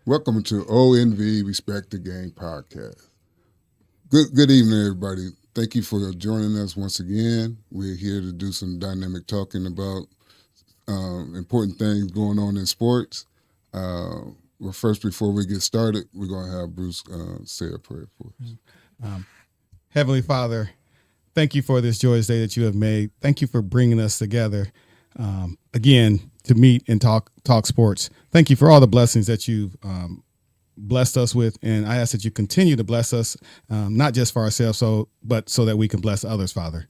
Welcome to ONV Respect the Game podcast. Good evening, everybody. Thank you for joining us once again. We're here to do some dynamic talking about important things going on in sports. Well, first, before we get started, we're going to have Bruce say a prayer for us. Heavenly Father, thank you for this joyous day that you have made. Thank you for bringing us together again to meet and talk sports. Thank you for all the blessings that you've blessed us with, and I ask that you continue to bless us, not just for ourselves, but so that we can bless others, Father.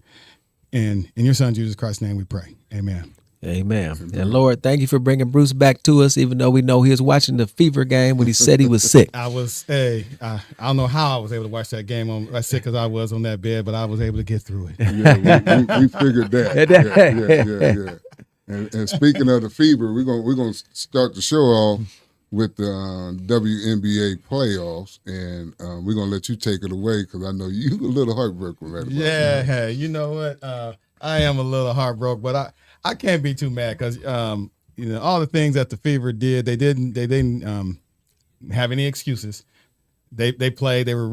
And in your Son Jesus Christ's name, we pray. Amen. Amen. And Lord, thank you for bringing Bruce back to us, even though we know he was watching the Fever game when he said he was sick. I don't know how I was able to watch that game as sick as I was on that bed, but I was able to get through it. Yeah, we figured that. Yeah. And speaking of the Fever, we're gonna start the show off with the WNBA playoffs, and we're gonna let you take it away because I know you a little heartbroken right about that. Yeah, you know what? I am a little heartbroken, but I can't be too mad because all the things that the Fever did, they didn't have any excuses. They played. They were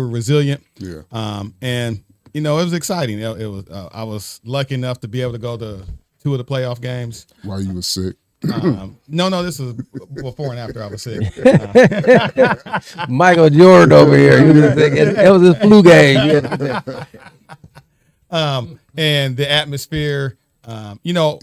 resilient. Yeah. And it was exciting. It was. I was lucky enough to be able to go to 2 of the playoff games. While you were sick. No, this was before and after I was sick. Michael Jordan over here. It was his flu game. And the atmosphere. Yeah.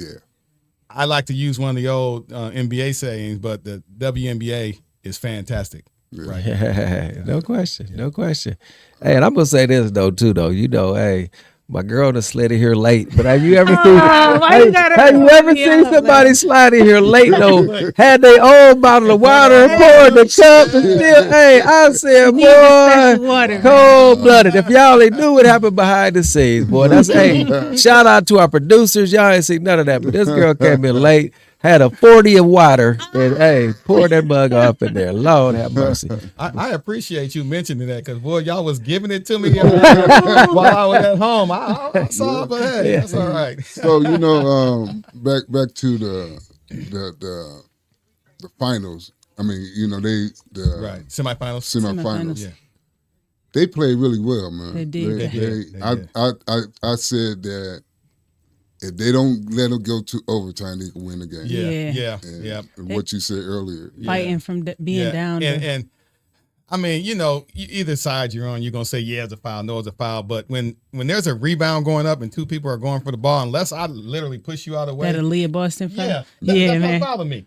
I like to use one of the old NBA sayings, but the WNBA is fantastic. Yeah. Right. Yeah, no question. Hey, and I'm gonna say this though. Hey, my girl done slid in here late. But have you ever seen somebody slide in here late though? Had their own bottle of water, poured the cup, and still. Hey, I said, boy, cold blooded. If y'all ain't knew what happened behind the scenes, boy, that's shout out to our producers. Y'all ain't seen none of that, but this girl came in late. Had a 40 of water and poured that mug off in there. Lord have mercy. I appreciate you mentioning that because boy, y'all was giving it to me while I was at home. I saw it, but hey, that's all right. So back to the finals. I mean, Right, semifinals. Yeah. They played really well, man. They did. I said that. If they don't let them go to overtime, they can win the game. Yeah. And what you said earlier. Fighting from being down. And I mean, either side you're on, you're going to say, yeah, it's a foul, no, it's a foul. But when there's a rebound going up and 2 people are going for the ball, unless I literally push you out of the way. That Aaliyah Boston foul? That's man. not fouling me.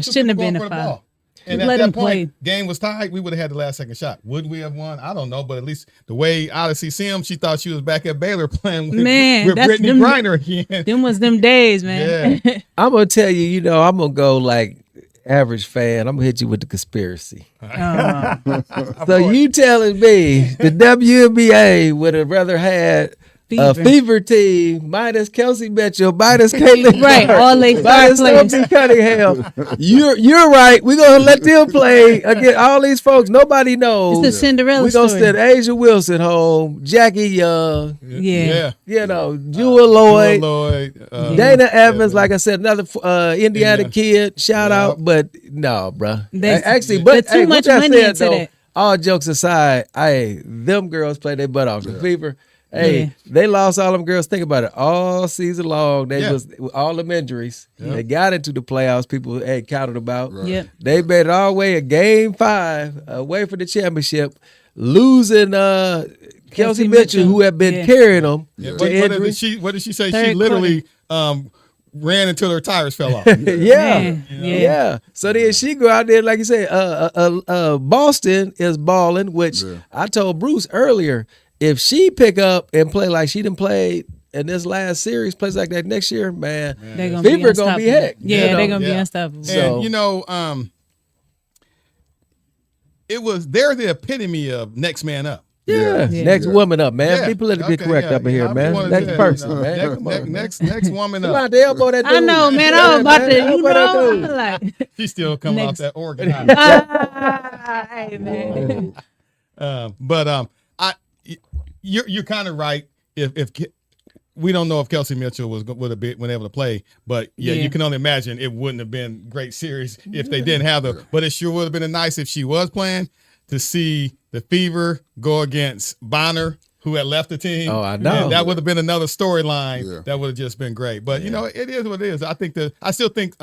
Shouldn't have been a foul. And at that point, game was tied. We would have had the last second shot. Would we have won? I don't know. But at least the way Odyssey Sims, she thought she was back at Baylor playing with Brittany Griner again. Them was them days, man. Yeah. I'm going to tell you, I'm going to go like average fan. I'm going to hit you with the conspiracy. So you telling me the WNBA would have rather had a Fever team minus Kelsey Mitchell, minus Caitlin, right? All they minus Sophie Cunningham. You're right. We're gonna let them play against all these folks. Nobody knows. It's the Cinderella We're gonna send Asia Wilson home, Jackie Young, Jewel Lloyd, Dana Evans. Like I said, another Indiana kid. Shout out, but no, bro. But too much money into that. All jokes aside, them girls play their butt off. The Fever. Hey, they lost all them girls. Think about it. All season long, they was all them injuries. Yep. They got into the playoffs. People had counted about. Right. Yep. They made it all the way a game 5 away from the championship, losing Kelsey Mitchell, who had been carrying them. Yeah. What did she say? She literally ran until her tires fell off. Yeah. So then she go out there, like you said, Boston is balling, which I told Bruce earlier. If she pick up and play like she done played in this last series, plays like that next year, man Fever gonna be heck. Yeah, they're gonna be unstoppable. And they're the epitome of next man up. Yeah. Next woman up, man. Be politically correct up in here, man. Next person, man. Next woman up. About to elbow that dude. I know, man. I was about to, She still coming off that Oregon. Hey, man. But you're kind of right. If we don't know if Kelsey Mitchell would have been able to play, but you can only imagine it wouldn't have been a great series if they didn't have them. But it sure would have been nice if she was playing to see the Fever go against Bonner, who had left the team. Oh, I know. And that would have been another storyline that would have just been great. But you know, it is what it is. I still think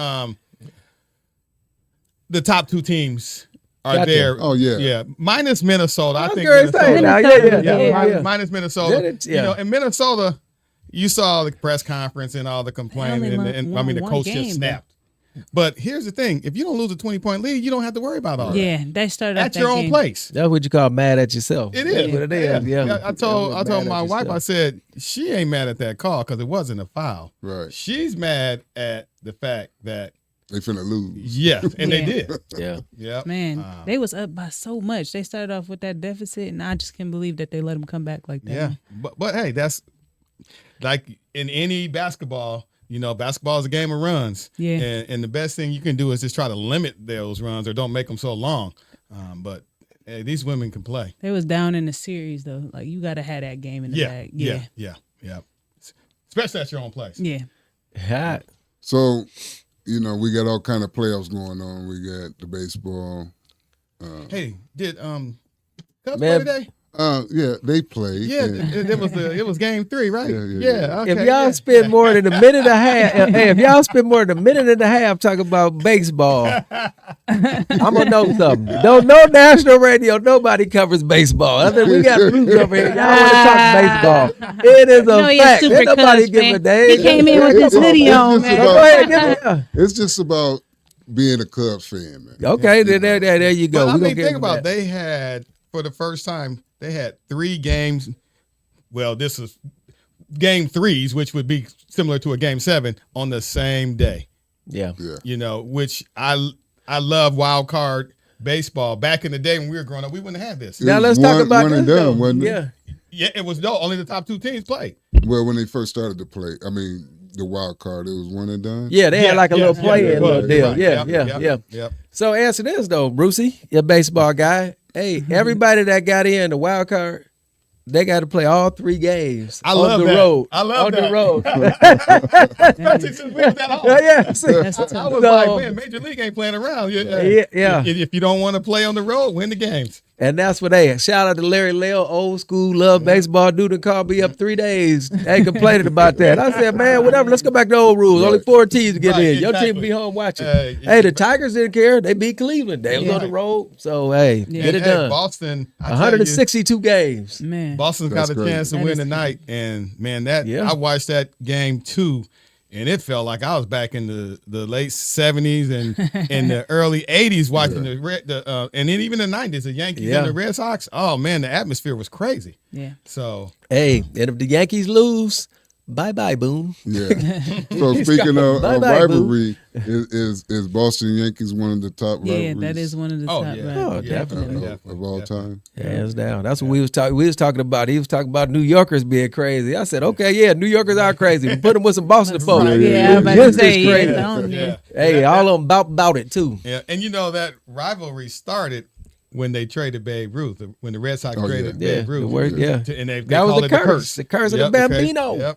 the top two teams are there. Oh yeah, yeah. Minus Minnesota. I think Minnesota. Minus Minnesota. You know, in Minnesota, you saw the press conference and all the complaining, and the coach just snapped. But here's the thing: if you don't lose a 20-point lead, you don't have to worry about all that. Yeah, they started at your own place. That's what you call mad at yourself. It is. What it is. Yeah. I told my wife. I said she ain't mad at that call because it wasn't a foul. Right. She's mad at the fact that they finna lose. Yeah, and they did. Yeah. Man, they was up by so much. They started off with that deficit, and I just can't believe that they let them come back like that. Yeah, but hey, that's like in any basketball. You know, basketball is a game of runs. Yeah. And the best thing you can do is just try to limit those runs or don't make them so long. But hey, these women can play. They was down in the series, though. Like, you got to have that game in the bag. Yeah. Especially at your own place. Yeah. So, you know, we got all kind of playoffs going on. We got the baseball. Hey, did Cubs play today? Yeah, they played. Yeah, it was game 3, right? Yeah. Okay, if y'all spend more than a minute and a half, if y'all spend more than a minute and a half talking about baseball, I'm gonna know something. Don't know national radio. Nobody covers baseball. I think we got Bruce over here. Y'all want to talk baseball? It is a fact. Ain't nobody give a damn. He came in with his hoodie on, man. Go ahead, give it here. It's just about being a Cubs fan, man. Okay, there you go. But I mean, think about they had for the first time. They had 3 games. Well, this is game 3s, which would be similar to a game 7 on the same day. Yeah. You know, which I love wild card baseball. Back in the day when we were growing up, we wouldn't have this. Now let's talk about one and done, wasn't it? Yeah. Yeah, it was only the top 2 teams played. Well, when they first started to play, I mean, the wild card, it was one and done. Yeah, they had like a little play-in little deal. Right. Yeah. So answer this though, Brucey, you're a baseball guy. Hey, everybody that got in the wild card, they got to play all 3 games on the road. I love the road. I was like, man, Major League ain't playing around. If you don't want to play on the road, win the games. And that's what shout out to Larry Leo, old school, love baseball dude, and called me up 3 days. Ain't complaining about that. I said, man, whatever, let's go back to old rules. Only 4 teams to get in. Your team be home watching. Hey, the Tigers didn't care. They beat Cleveland. They was on the road. So, hey, get it done. Boston, 162 games. Man. Boston's got a chance to win tonight. And, man, I watched that game, too. And it felt like I was back in the late 70s and in the early 80s watching and then even the 90s, the Yankees and the Red Sox. Oh, man, the atmosphere was crazy. Yeah. So. Hey, and if the Yankees lose, bye-bye, Boone. Yeah. So speaking of rivalry, is Boston Yankees one of the top rivalries? Yeah, that is one of the top rivalries. Oh, definitely. Of all time? Hands down. That's what we was talking about. He was talking about New Yorkers being crazy. I said, okay, New Yorkers are crazy. We put them with some Boston folks. Yeah, I'm about to say, crazy. Hey, all of them about it, too. Yeah, and you know that rivalry started when they traded Babe Ruth, when the Red Sox traded Babe Ruth. And they that was the curse. The curse of the Bambino.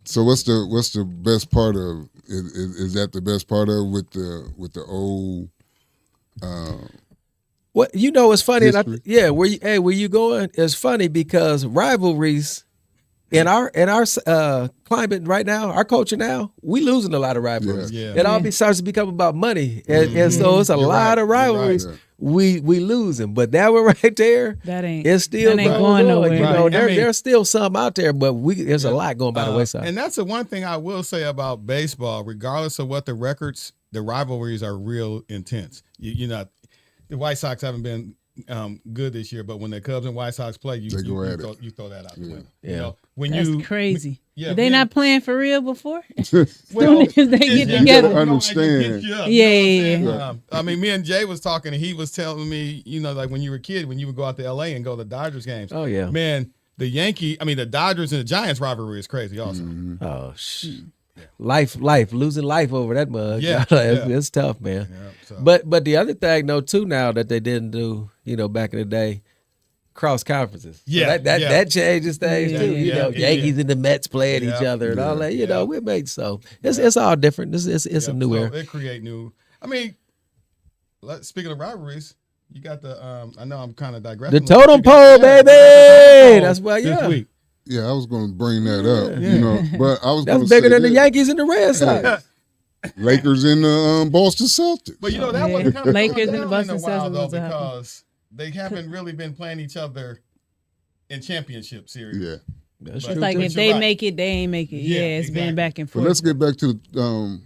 So what's the best part of is that the best part of with the old what you know it's funny history? Where you going? It's funny because rivalries in our climate right now, our culture now, we losing a lot of rivalries. It all starts to become about money, and so it's a lot of rivalries. We losing, but that one right there, it's still going nowhere. You know, there's still some out there, but there's a lot going by the wayside. And that's the one thing I will say about baseball, regardless of what the records, the rivalries are real intense. You know, the White Sox haven't been good this year, but when the Cubs and White Sox play, you throw that out the window. You know, that's crazy. Yeah, they not playing for real before. Well, they get together. Understand? I mean, me and Jay was talking, and he was telling me, you know, like when you were a kid, when you would go out to L.A. and go to Dodgers games. Oh yeah, man, the Dodgers and the Giants rivalry is crazy, also. Mm-hmm. Oh shit. Life, losing life over that mug. It's tough, man. But the other thing though too now that they didn't do, you know, back in the day, cross conferences. So Yeah, that changes things too. You know, yeah. Yankees and the Mets playing each other and all that. You know, we make so it's all different. It's a new era. It create new. I mean, speaking of rivalries, you got the. I know I'm kind of digressing. The totem pole, baby. That's why. This week. Yeah, I was going to bring that up. You know, but I was That's going to bigger say than the Yankees and the Red Sox. Lakers and the Boston Celtics. But you know that was kind of Lakers and the in Boston a while Celtics though was a hot because they haven't really been playing each other in championship series. Yeah. That's But It's like you're if they right. make it, they ain't make it. Yeah, It's exactly. been back and But forth. let's get back to the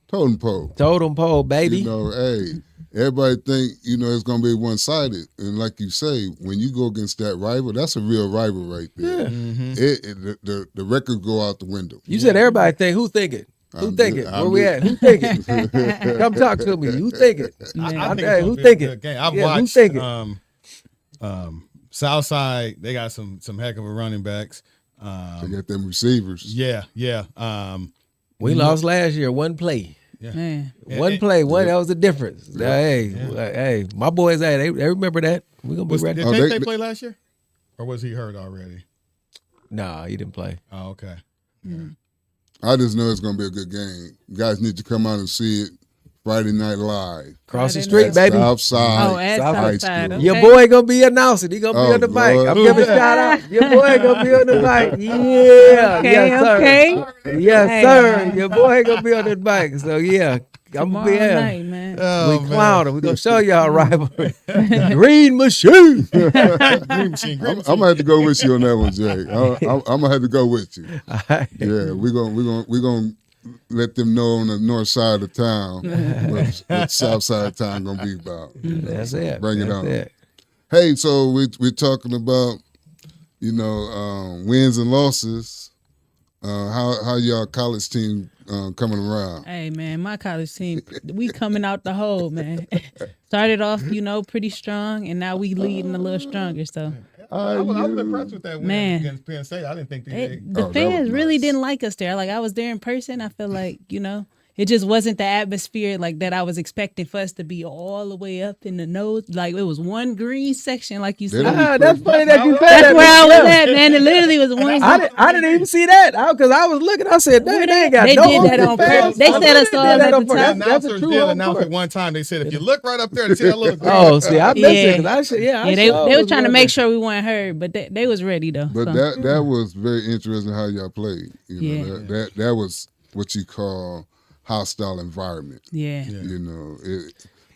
totem pole. Totem pole, baby. You know, hey, everybody think, you know, it's going to be one-sided. And like you say, when you go against that rival, that's a real rival right there. Yeah. Mm-hmm. The records go out the window. You said everybody think. Who think it? Who I'm think good. it? I'm Where we good. at? Who think it? Come talk to me. Who think it? I think Hey, it's who gonna be a think good it? game. I've Yeah, who watched think it? Southside. They got some heck of a running backs. They got them receivers. Yeah. We lost last year. One play. Man. One play. One. That was the difference. Hey, my boys. Hey, they remember that. We gonna be ready. Did they play last year, or was he hurt already? Nah, he didn't play. Oh, okay. I just know it's going to be a good game. You guys need to come out and see it Friday Night Live. Cross the Friday street, baby. Outside. Oh, at South High Southside. School. Okay. Your boy gonna be announcing. He gonna be Oh, on the mic. Lord. I'm giving a shout out. Your boy gonna be on the mic. Yeah, Okay, yes, sir. okay. Yes, Hey. sir. Your boy gonna be on the mic. So yeah, I'm gonna be Tomorrow here. night, man. Oh, We clown him. We gonna show y'all rivalry. Green machine. Green machine. I'm gonna have to go with you on that one, Jay. I'm gonna have to go with you. Yeah, we're gonna let them know on the north side of town what south side of town gonna be about. That's it. Bring it That's on. it. Hey, so we're talking about, you know, wins and losses. How y'all college team coming around? Hey man, my college team, we coming out the hole, man. Started off, pretty strong, and now we leading a little stronger. So I was impressed with that win Man. against Penn State. I didn't think they. the that fans was really nice. didn't like us there. Like I was there in person. I feel like it just wasn't the atmosphere like that I was expecting for us to be all the way up in the nose. Like it was one green section, like you They said. don't That's funny that you said That's that. where I was Yeah. at, man. It literally was one. I didn't even see that because I was looking. I said, they ain't got They no did that on fans. purpose. They I set know us they all did at that the on purpose. top. The That's a announcers true did home announce court. it one time. They said, if you look right up there to see that little green. Oh, see, I missed it. 'Cause I should, Yeah, they were trying to make sure we weren't heard, but they was ready though. But so. that was very interesting how y'all played. You know, Yeah. that was what you call hostile environment. Yeah. You know,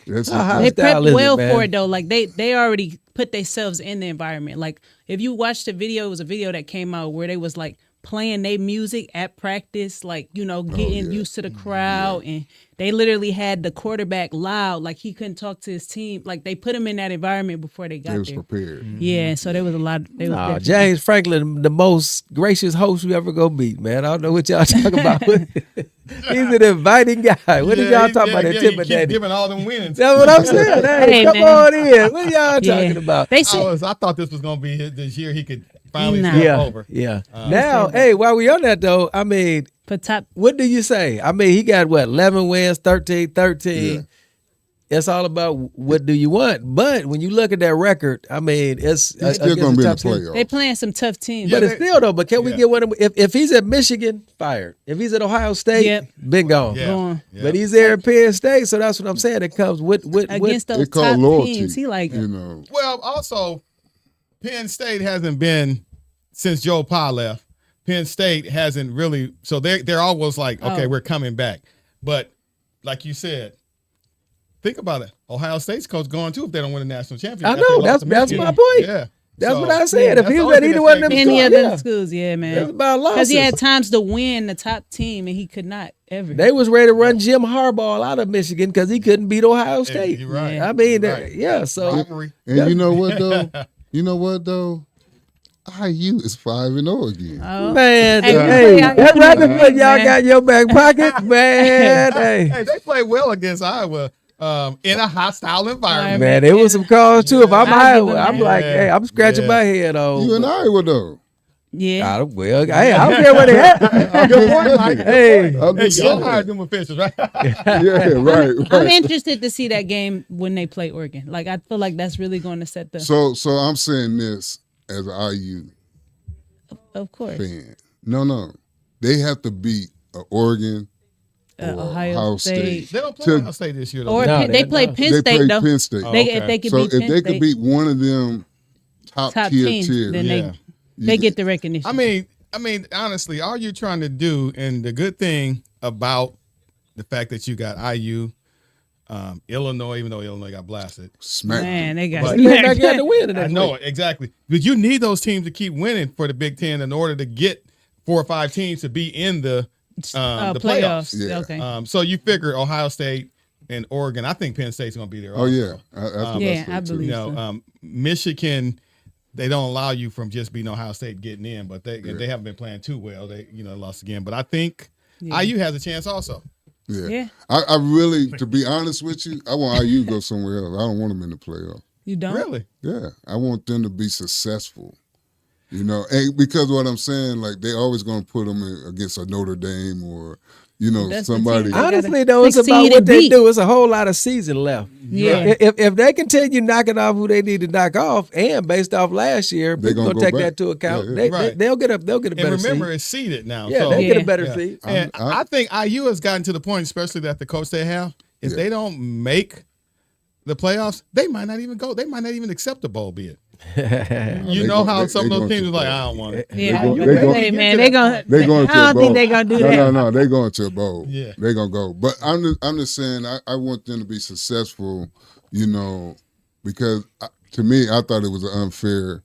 that's Style They prepped is it, well man? for it though. Like they already put themselves in the environment. Like if you watch the video, it was a video that came out where they was like playing their music at practice, like getting used to the crowd, and they literally had the quarterback loud, like he couldn't talk to his team. Like they put him in that environment before they got they was there. prepared. Yeah, so there was a lot. They was Nah, definitely- James Franklin, the most gracious host you ever gonna meet, man. I don't know what y'all talking about. He's an inviting guy. What did y'all talking about? He keep Intimidating. giving all them wins. That's what I'm saying. Hey, Hey, come man. on in. What y'all Yeah. talking about? They said I thought this was gonna be this year. He could finally Nah. step Yeah, over. yeah. Now, hey, while we on that though, I mean, for top. what do you say? I mean, he got what, 11 wins, 13. Yeah. It's all about what do you want. But when you look at that record, I mean, it's He's still gonna be in the playoffs. They playing some tough teams. But Yeah, it's still though. But can we yeah. get one of them? If he's at Michigan, fired. If he's at Ohio State, Yep. been gone. Yeah. Going Yeah. But he's there at Penn State, so that's what I'm saying. It comes with against They those call top loyalty. teams. He like You know, Well, also, Penn State hasn't been since Joe Pa left. Penn State hasn't really. So they're always like, okay, we're coming back. But like you said, think about it. Ohio State's coach going too if they don't win a national championship. I after they know, lost to that's Michigan. my point. Yeah, That's So, what I said. If that's he the was only at thing either that one of them saved any schools, other yeah. schools, yeah, It's man. about losses. Because he had times to win the top team and he could not ever. They was ready to run Jim Harbaugh out of Michigan because he couldn't beat Ohio State. You're right. I mean, You're right. yeah. So Rivalry. and you know what though? IU is 5-0 again. Oh. man, Hey, hey, y'all that's right. doing Y'all great, man. got in your back pocket, man. Hey. Hey, they played well against Iowa in a hostile environment. Man, there was some calls too. If I'm I'll give Iowa, him I'm that. like, hey, I'm scratching Yeah. my head on. You in Iowa though. Yeah. Well, hey, I don't care where they at. Good point, Mike. Hey, I'm Hey, just y'all saying. hired them officials, right? Yeah, right. I'm interested to see that game when they play Oregon. Like, I feel like that's really going to set the. So I'm saying this as an IU Of course. fan. No. They have to beat Oregon or Ohio State. They don't play To- Ohio State this year, though. Or No, they they play don't. Penn They State, play though. Penn State. Oh, They, okay. if they could So beat if Penn they State, could beat one of them top 10, tier, then Yeah. they get the recognition. I mean, honestly, all you're trying to do, and the good thing about the fact that you got IU, Illinois, even though Illinois got blasted. smack Man, them. they got But- they smacked. back out to win. I know it, exactly. But you need those teams to keep winning for the Big Ten in order to get 4 or 5 teams to be in the playoffs. Yeah. Okay. So you figure Ohio State and Oregon. I think Penn State's going to be there. Oh also. yeah, that's what Yeah, say I too. believe You know, Michigan, they don't allow you from just beating Ohio State getting in, but they haven't been playing too well. They lost again, but I think Yeah. IU has a chance also. Yeah. Yeah. I really, to be honest with you, I want IU to go somewhere else. I don't want them in the playoff. You don't? Really? Yeah, I want them to be successful. And because what I'm saying, like they always going to put them against a Notre Dame or That's the somebody. team. Honestly, though, it's Succeed about and what they beat. do. It's a whole lot of season left. Yeah. If they continue knocking off who they need to knock off, and based off last year, They people gonna gonna go take back. that to account. Yeah, They, Right. they'll get a better And remember, seed. it's seeded now. Yeah, so they get a Yeah. better Yeah. seed. And I think IU has gotten to the point, especially that the coach they have, if Yeah. they don't make the playoffs, they might not even go. They might not even accept a bowl bid. You know how some of those teams are like, I don't want it. Yeah. They go- Hey, man, they gonna. They going to I don't a bowl. think they gonna do that. No, they going to a bowl. Yeah. They gonna go. But I'm just saying I want them to be successful. Because to me I thought it was unfair.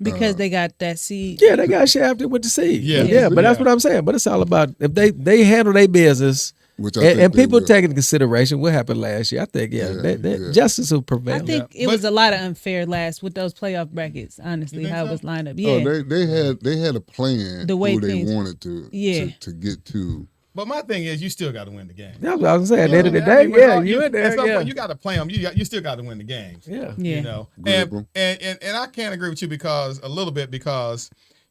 Because they got that seed. Yeah, they got shafted with the seed. Yeah. But that's Yeah. what I'm saying. But it's all about if they handle their business, Which I think and they people will. take into consideration what happened last year. I think justice will prevail. I think it was a lot of unfair last with those playoff brackets. Honestly, how it was lined up. Yeah. Oh, they had a plan The way who they things- wanted to get to. But my thing is, you still got to win the game. That's what I was saying. At the end of the I day, mean, yeah, with you in there. at some Yeah. point, you got to play them. You still got to win the games. Yeah. Yeah. You know, Agreeable. and I can't agree with you because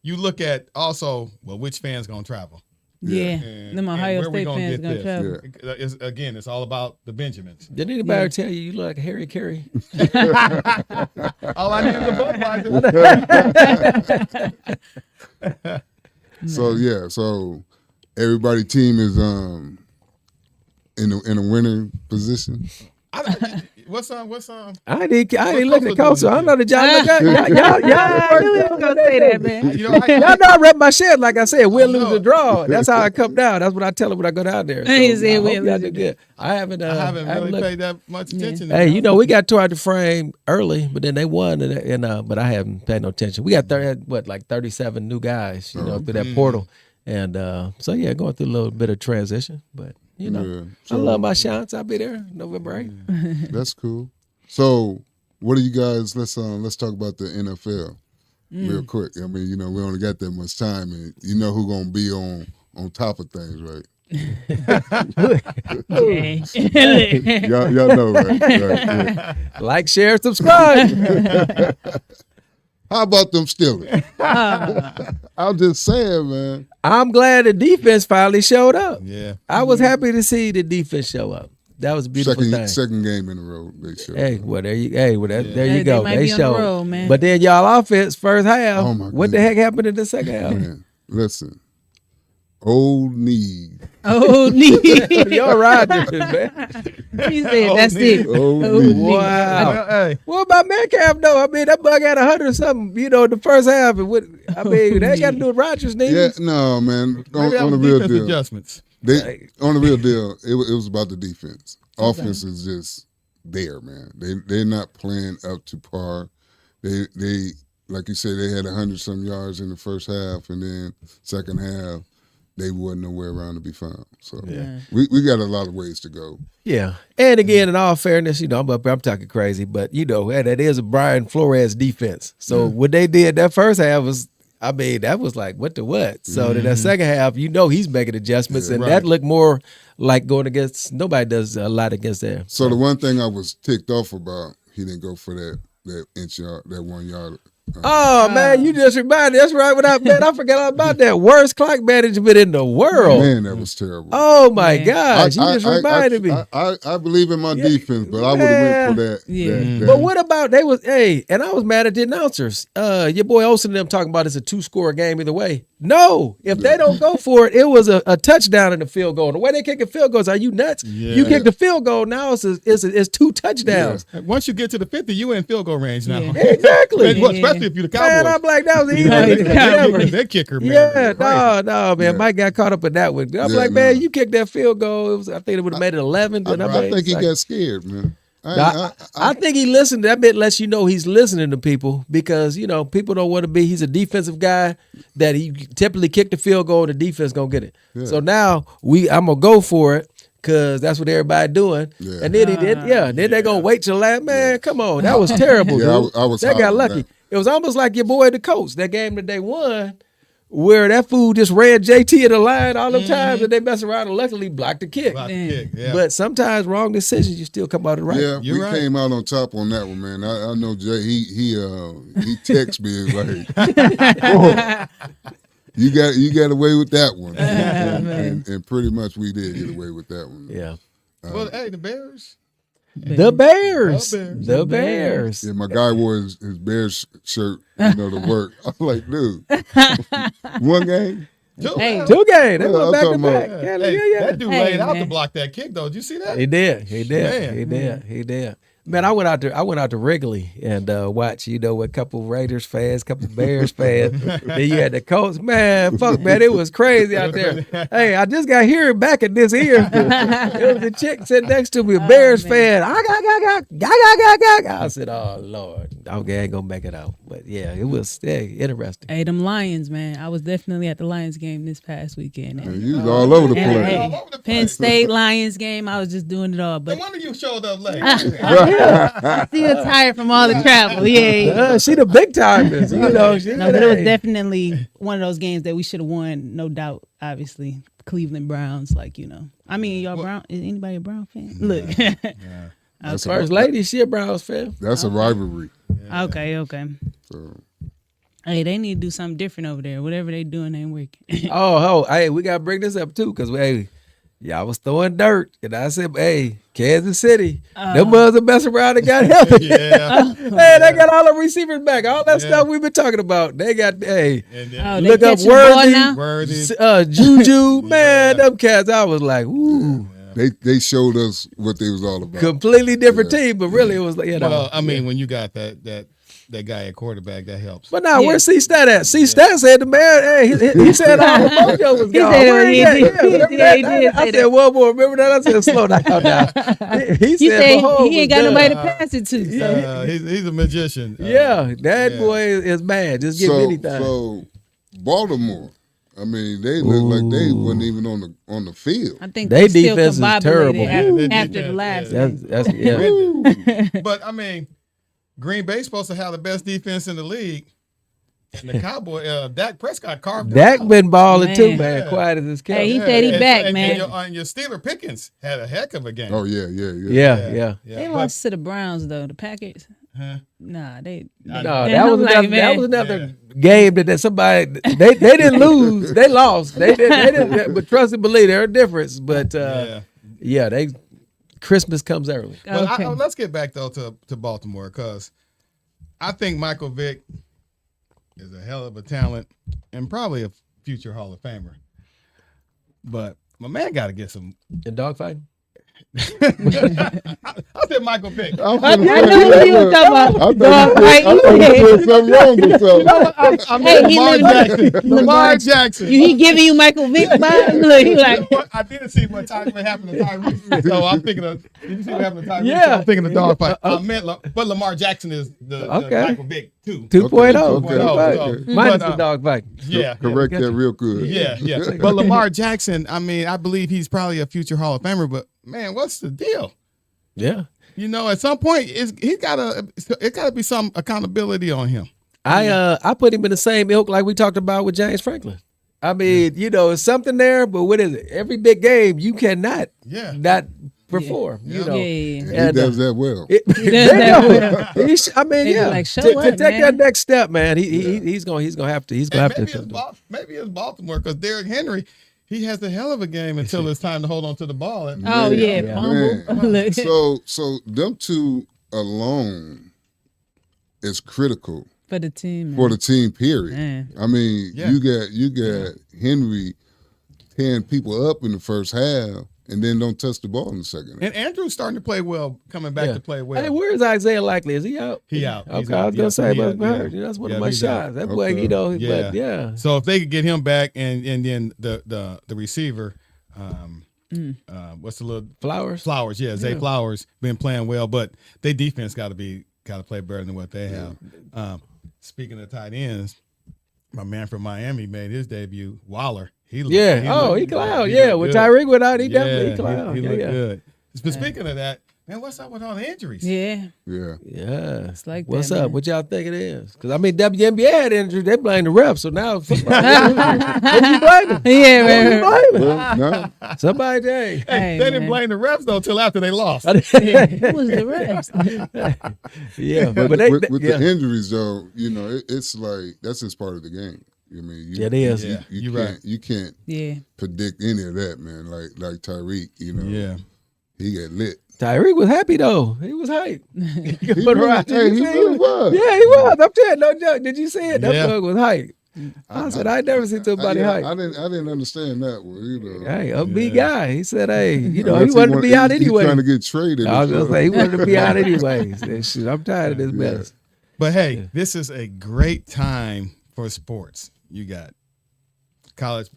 you look at also which fans gonna travel. Yeah. And- Them and Ohio where we State gonna fans get gonna this? travel. It's all about the Benjamins. Did anybody tell you look like Harry Carey? All I need is a Budweiser. So everybody team is in a winning position. What's I ain't looking at Coastal coach. I know the job. Y'all I knew he was gonna say that, man. you know, y'all know I rep my shit. Like I said, we'll lose know. the draw. That's how I come down. That's what I tell them when I go down there. So He said I we'll hope y'all lose do the good. I haven't really looked. paid that much attention. Hey, we got tore out the frame early, but then they won, and but I haven't paid no attention. We got 37 new guys, through that portal, and so going through a little bit of transition. But Yeah. I love my shots. I'll be there November 8th. That's cool. So what do you guys? Let's talk about the NFL real quick. I mean, we only got that much time, and who gonna be on top of things, right? Y'all know, right? Yeah. Like, share, subscribe. How about them Steelers? I'm just saying, man. I'm glad the defense finally showed up. Yeah. I was happy to see the defense show up. That was a beautiful thing. Second game in a row they showed. Hey, well, there you go. They They might be on the showed. road, man. But then y'all offense first half. Oh, my what the goodness. heck happened in the second half? Man, listen, old knee. Oh, knee. You're right, man. He said, "That's it." Old Oh, knee. knee. Wow. Hey, What about Metcalf though? I mean, that bug had 100 something. The first half. That got to do with Rodgers' knees. Yeah, no, man. maybe that On the was real defense deal, adjustments. on the real deal, it was about the defense. Offense is just there, man. They're not playing up to par. They like you said, they had 100-some yards in the first half, and then second half they wasn't nowhere around to be found. So we got a lot of ways to go. Yeah. And again, in all fairness, I'm talking crazy, but that is a Brian Flores defense. So what they did that first half was, that was like, what the what? So then that second half, he's making adjustments, and that looked more like going against, nobody does a lot against them. So the one thing I was ticked off about, he didn't go for that 1 yard Oh man, you just reminded me. That's right. Man, I forgot all about that. Worst clock management in the world. Man, that was terrible. Oh my gosh, you just reminded me. I believe in my defense, but I would have went for that. Yeah. But what about and I was mad at the announcers. Your boy Olsen and them talking about it's a 2-score game either way. No, if they don't go for it, it was a touchdown and a field goal. The way they kick a field goals, are you nuts? Yeah. You kick the field goal, now it's 2 touchdowns. Once you get to the 50, you in field goal range now. Yeah. Exactly. Well, especially if you're the Cowboys. Man, I'm like, that was easy. That kicker, man. Yeah, no, man. Yeah. Mike got caught up in that one. I'm Yeah, like, man, you kicked that field goal. I think it would have made it 11. I think he got scared, man. I think he listened. That bit lets you know he's listening to people because, people don't want to be. He's a defensive guy that he typically kick the field goal and the defense going to get it. Yeah. So now I'm going to go for it because that's what everybody doing. Yeah. And then he did, then they're going to wait till last. Man, come on. That was terrible, dude. I was that got hot on lucky. that. It was almost like your boy, the coach, that game that they won, where that fool just ran JT in the line all the times and they mess around and luckily blocked the kick. Yeah. But sometimes wrong decisions, you still come out of the right. Yeah, You're we right. came out on top on that one, man. I know Jay. He texts me like, "Oh, you got away with that one," and pretty much we did get away with that one. Yeah. Well, hey, the Bears. The Bears. The Bears. Yeah, my guy wore his Bears shirt, to work. I'm like, dude, one game. Hey. 2 games. They Yeah, went I'm back to talking back. about- That dude Hey, laid out to man. block that kick, though. Did you see that? He did. Man. He did. Man, I went out to Wrigley and watched, with a couple Raiders fans, couple Bears fans. Then you had the Colts. Man, man, it was crazy out there. Hey, I just got hearing back at this ear. There was a chick sitting next to me, a Bears fan. I said, oh, Lord. Okay, I ain't going to make it out. But, yeah, it was interesting. Hey, them Lions, man. I was definitely at the Lions game this past weekend. And you was all over the And, place. hey, All over the place. Penn State Lions game, I was just doing it all. No But wonder you showed up late. still tired from all the travel. Yeah. She the big timers, No, but it was definitely one of those games that we should have won, no doubt. Obviously, Cleveland Browns, I mean, y'all Brown? Is anybody a Brown fan? Look. That's First lady, she a Browns fan. That's a rivalry. Okay. So. Hey, they need to do something different over there. Whatever they doing ain't working. Hey, we gotta bring this up too, because y'all was throwing dirt, and I said, hey, Kansas City, them was the best around that got healthy. Yeah. Hey, they got all the receivers back, all that stuff we've been talking about. They got And then, They look up catching the ball Worthy, now? Worthy. Juju, man, them cats. I was like, ooh, They showed us what they was all about. completely different team, but really it was like, Well, I mean, when you got that guy at quarterback, that helps. But now, Yeah. where's C-Stat at? C-Stat said the man, hey, he said all the mojo was He gone. said, Where he at? did. Remember Yeah, he that? did I say said, one more. Remember that? I said, slow down now. He He said Mahomes he ain't was got done. nobody to pass it to. So. He's a magician. Yeah, that boy is mad. Just give me anything. So Baltimore, I mean, they look like they wasn't even on the field. I think They they still defense is terrible. combobulated Yeah, after the last. yeah. That's yeah. But I mean, Green Bay's supposed to have the best defense in the league. And the Cowboy, Dak Prescott carved it Dak out. been balling too, Man. man. Yeah. Quiet as his cat. Hey, he said he back, and man. your Steeler Pickens had a heck of a game. Oh yeah. Yeah. They But- lost to the Browns though. The Packers. Huh? Nah, they. No, they- that I'm was like, another. man. That was another game that somebody they didn't lose. They lost. They didn't. But trust and believe, there's a difference. But yeah, they Christmas comes early. But Okay. let's get back though to Baltimore, because I think Michael Vick is a hell of a talent and probably a future Hall of Famer. But my man got to get some. In dogfighting. I said Michael Vick. I knew what he was talking about. Dog, right? I thought you said something wrong or something. I Hey, mean, he Lamar lived- Jackson. Lamar Jackson. He giving you Michael Vick vibes? Look, he like. I didn't see what happened to Tyrese, so I'm thinking of. Did you see what happened to Tyrese? Yeah. So I'm thinking of dog fight. I meant, but Lamar Jackson is the Okay. Michael Vick too. 2.0. Okay. Dogfight. So- Minus but, the dogfight. Yeah, Correct that real good. yeah. But Lamar Jackson, I mean, I believe he's probably a future Hall of Famer. But man, what's the deal? Yeah. You know, at some point, it gotta be some accountability on him. I put him in the same ilk like we talked about with James Franklin. I mean, it's something there, but what is it? Every big game, you cannot not perform. You know, Yeah. And And, he does that well. does that well. I mean, They be yeah. like, show to up, take man. that next step, man. He's gonna have to. He's gonna have to. Maybe it's Baltimore because Derrick Henry, he has a hell of a game until it's time to hold on to the ball. And, Oh yeah, Man. fumble. Look. So them two alone is critical For the team. for the team. Period. Man. I mean, Yeah. you got Henry tearing people up in the first half, and then don't touch the ball in the second half. And Andrew's starting to play well, coming back to play well. Hey, where's Isaiah Likely? Is he out? He out. He's Okay, I out. was gonna Yeah, say, he but out, yeah. that's one Yeah, of my he's out. shots. That boy, Okay. you know, Yeah. but yeah. So if they could get him back, and then the receiver, what's the little Flowers. yeah, Zay Flowers been playing well, but their defense got to play better than what they have. Speaking of tight ends, my man from Miami made his debut, Waller. He With looked Tyreek went out, he definitely cloud. He Yeah, looked yeah. good. But speaking of that, man, what's up with all the injuries? Yeah. Yeah. Yeah. It's like What's that, up? man. What y'all think it is? Because I mean, WNBA had injuries. They blame the refs. So now, football. What you blaming? Yeah, What you man. blaming? Well, no. Somebody, hey. Hey, They didn't man. blame the refs though till after they lost. Yeah, who was the refs? Yeah, But but they, with yeah. the injuries, though, it's like that's just part of the game. I mean, It is. Yeah, you you're can't right. you can't Yeah. predict any of that, man. Like Tyreek, Yeah. he got lit. Tyreek was happy though. He was hype. He really was. Yeah, he was. I'm telling you, no joke. Did you see it? That Yeah. bug was hype. I said, I never seen somebody hype. I didn't understand that one. Hey, upbeat guy. He said, hey, he Unless wanted to be out he's anyway. trying to get traded. I was or gonna something. say he wanted to be out anyway. He said, shit, I'm tired of this mess. But hey, this is a great time for sports. You got college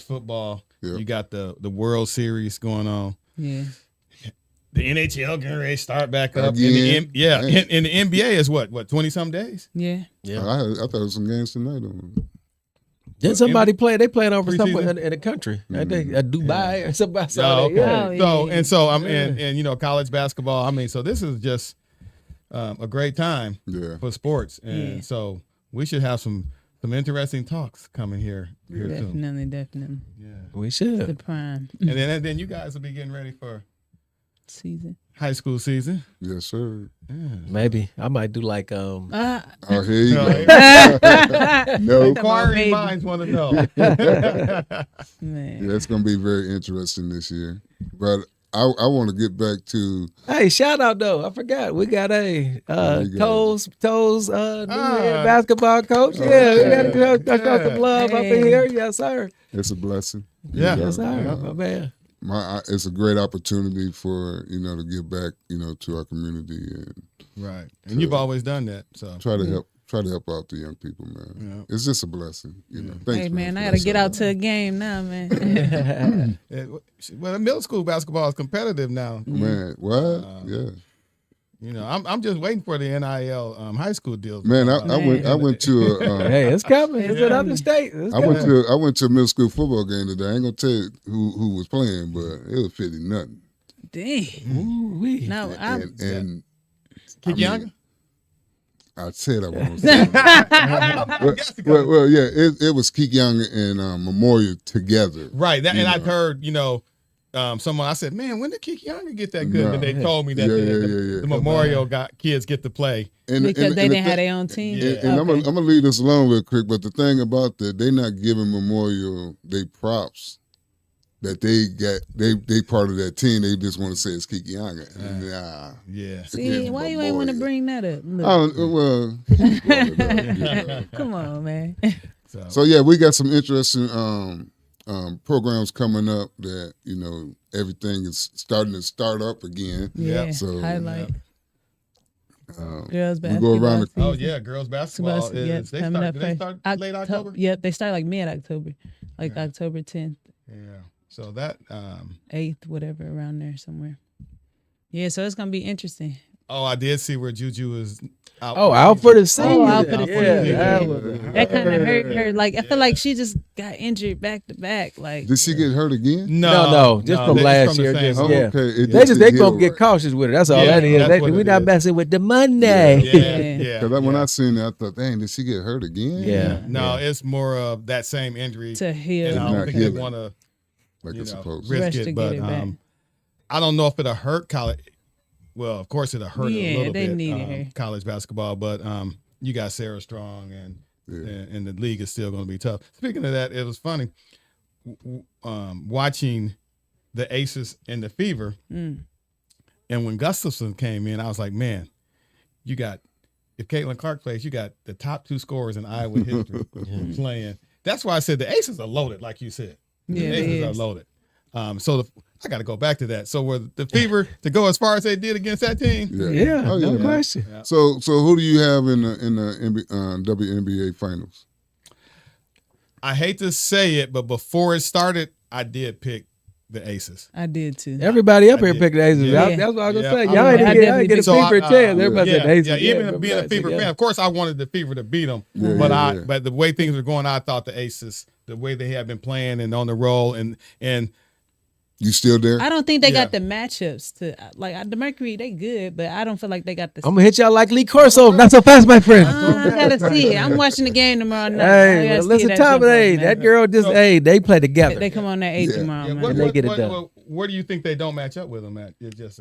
football. Yeah. You got the World Series going on. Yeah. The NHL getting ready to start back up. Again. And the NBA is what 20-some days? Yeah. I thought there was some games tonight on. Did somebody play? They playing over somewhere Preseason? in the country. At Dubai or somebody. Oh, okay. Yeah. Oh, So yeah. and so and you know, college basketball. I mean, so this is just a great time Yeah. for sports. And Yeah. so we should have some interesting talks coming here soon. Definitely. Yeah. We The should. prime And then you guys will be getting ready for season. high school season. Yes, sir. Maybe I might do like Oh, here you go. No. No. Inquiring baby. minds want to know. Man. Yeah, it's gonna be very interesting this year. But I want to get back to Hey, shout out though. I forgot. We got a we got Toes new head basketball coach. Yeah, we got to show some love up in here. Yes, sir. it's a blessing. Yeah. Yes, sir. My man. It's a great opportunity for to give back to our community and Right. And you've always done that. So try to help out the young people, man. It's just a blessing. Thanks, Hey man, I for gotta that get out support. to a game now, man. well, middle school basketball is competitive now. Man, what? Yeah. You know, I'm just waiting for the NIL high school deals. Man, I went to a Hey, it's coming. It's another state. It's I went coming. to a middle school football game today. I ain't gonna tell you who was playing, but it was 50-0. Dang. Ooh-wee. No, I'm And Kikianga? I said I won't say that. well, yeah, it was Kikianga and Memorial together. Right. That, You and I've know. heard, someone, I said, man, when did Kikianga get that good? No. And they told me that Yeah. the Memorial kids get to play. And, because they and didn't the have their own team. Yeah. And Okay. I'm gonna leave this alone real quick, but the thing about that, they not giving Memorial they props that they part of that team. They just want to say it's Kikianga. Nah. Yeah. See, Yeah, why you ain't want to Memorial. bring that up? Look, I don't, well, keep going with that, come on, man. So yeah, we got some interesting programs coming up that everything is starting to start up again. Yeah. So, highlight. Girls we basketball. go around the Oh, season. yeah. Girls basketball Basketball, yep, is, they coming up start, do they first. start late October? Yep, they start like mid-October, like October 10th, Yeah. So that, 8th, whatever, around there somewhere. Yeah, so it's gonna be interesting. I did see where Juju is out. Oh, out for the season. Oh, out for the Yeah, season. that Yeah. was- That kind of hurt her. Like I feel like she just got injured back to back. Like Did she get hurt again? No, just from that's last the year. same Just, one. yeah. Okay. It They didn't gonna heal get right. cautious with it. That's all Yeah, that is. that's what We're it not is. messing with the Monday. Yeah. Because when I seen it, I thought, dang, did she get hurt again? Yeah. No, it's more of that same injury. to heal. And I don't Not think they healing. want to Like it's supposed to. risk Rush to it. get But it back. I don't know if it'll hurt college. Well, of course it'll hurt a little they bit. need it. College basketball, but you got Sarah Strong, and the league is still going to be tough. Speaking of that, it was funny watching the Aces and the Fever, and when Gustafson came in, I was like, man, you got. If Caitlin Clark plays, you got the top 2 scorers in Iowa history playing. That's why I said the Aces are loaded, like you said. The Aces are loaded. I got to go back to that. So were the Fever to go as far as they did against that team? No question. Yeah. So who do you have in the WNBA finals? I hate to say it, but before it started, I did pick the Aces. I did too. Everybody up here picked the Aces. Yeah. That's what I was going to say. Yeah. Y'all didn't get a Fever chance. Everybody said the Aces. Yeah, even being a Fever fan, of course I wanted the Fever to beat them. But the way things were going, I thought the Aces, the way they had been playing and on the roll, and you still there? I don't think they got the matchups to like the Mercury. They good, but I don't feel like they got the. I'm gonna hit y'all like Lee Corso. Not so fast, my friend. I gotta see it. I'm watching the game tomorrow night. Hey, listen, Tom. Hey, that girl just they play together. They come on that 8 tomorrow night. They get it done. Where do you think they don't match up with them at?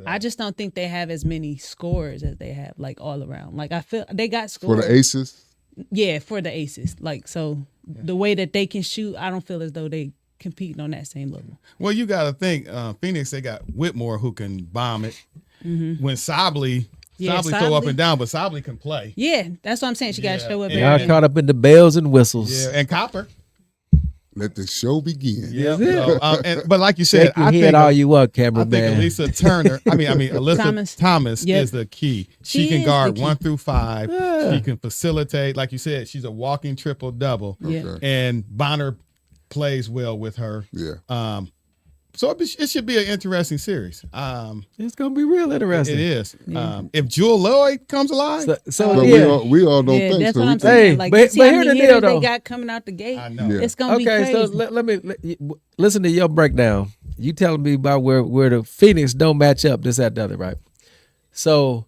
I just don't think they have as many scores as they have like all around. Like I feel they got scores for the Aces. Yeah, for the Aces. Like so, the way that they can shoot, I don't feel as though they competing on that same level. Well, you got to think Phoenix. They got Whitmore who can bomb it. When Sibley throw up and down, but Sibley can play. Yeah, that's what I'm saying. She got to show up. Y'all caught up in the bells and whistles. Yeah, and Copper. Let the show begin. Yeah. But like you said, I think all you want, cameraman. I think Elisa Turner. Alyssa Thomas is the key. She can guard 1 through 5. Yeah. She can facilitate. Like you said, she's a walking triple double. Yeah. And Bonner plays well with her. Yeah. So it should be an interesting series. It's gonna be real interesting. It is. Yeah. If Jewel Lloyd comes alive, we all don't think that's so. What I'm saying. Like, but here's the deal, though. They got coming out the gate. I know. It's gonna be crazy. So let me listen to your breakdown. You telling me about where the Phoenix don't match up, this, that, the other, right? So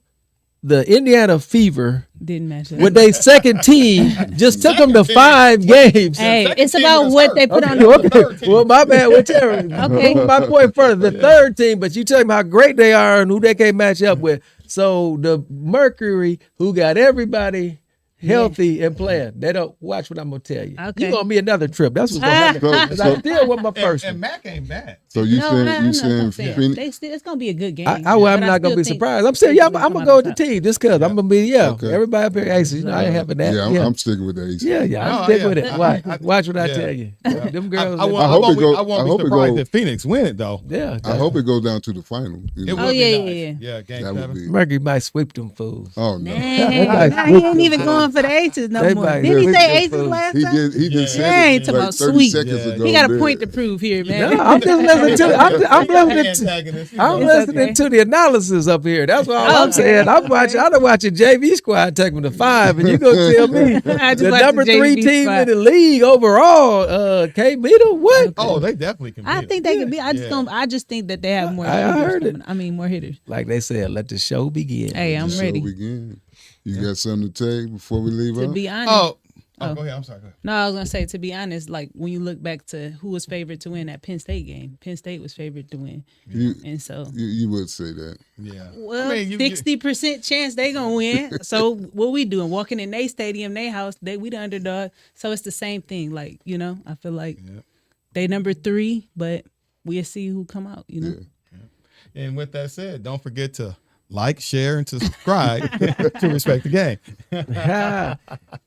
the Indiana Fever didn't match up with their second team just took them to 5 games. Hey, it's about what they put on. Okay. Well, my bad. Whichever. Okay. My point further. The third team, but you tell me how great they are and who they can't match up with. So the Mercury, who got everybody healthy and playing, they don't watch what I'm gonna tell you. Okay. You gonna be another trip. That's what's gonna happen. I still want my first and one. Mac ain't bad. So you saying Phoenix? It's gonna be a good game. I'm not gonna be surprised. I'm saying, I'm gonna go with the team just because I'm gonna be everybody up here Aces. I ain't having that. Yeah, I'm sticking with the Aces. I'm sticking with it. Watch what I tell you. Them girls. I won't be surprised if Phoenix win it though. Yeah, I hope it goes down to the final. Yeah, game 7. Mercury might sweep them fools. Oh no, he ain't even going for the Aces no more. Did he say Aces last time? He just said it like 30 seconds ago. He got a point to prove here, man. No, I'm just listening to. I'm listening to the analysis up here. That's all I'm saying. I'm watching JV squad take them to 5, and you gonna tell me the number 3 team in the league overall can't beat them? What? Okay. Oh, they definitely can. I think they can beat. I just think that they have more. I heard it. More hitters. Like they said, let the show begin. Hey, I'm ready. You got something to tell before we leave? To be honest. Oh, go ahead. I'm sorry. Go ahead. No, I was gonna say, to be honest, like when you look back to who was favored to win that Penn State game, Penn State was favored to win, and so you would say that. Yeah. Well, 60% chance they gonna win. So what we doing? Walking in their stadium, their house, we the underdog. So it's the same thing. Like I feel like they number 3, but we'll see who come out. Yeah. And with that said, don't forget to like, share, and subscribe to Respect the Game.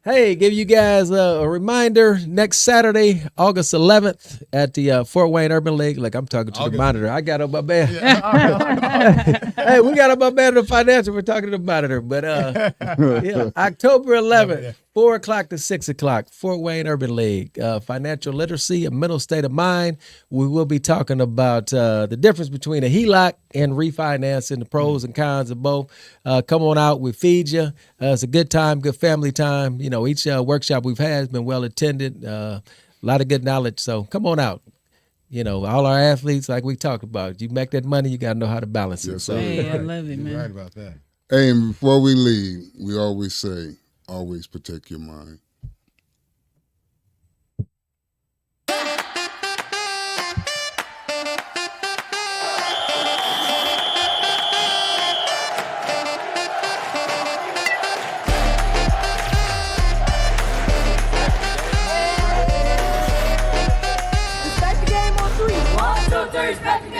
Hey, give you guys a reminder, next Saturday, August 11th at the Fort Wayne Urban League. Like I'm talking to the monitor. I got up my band. Hey, we got up my band to the financial. We're talking to the monitor. But October 11th, 4 o'clock to 6 o'clock, Fort Wayne Urban League. Financial literacy, a mental state of mind. We will be talking about the difference between a HELOC and refinancing, the pros and cons of both. Come on out. We feed you. It's a good time, good family time. Each workshop we've had has been well attended. A lot of good knowledge. So come on out. All our athletes, like we talked about, you make that money, you got to know how to balance it. Yes, so hey, I love it, man. You're right about that. Hey, and before we leave, we always say, always protect your mind. respect the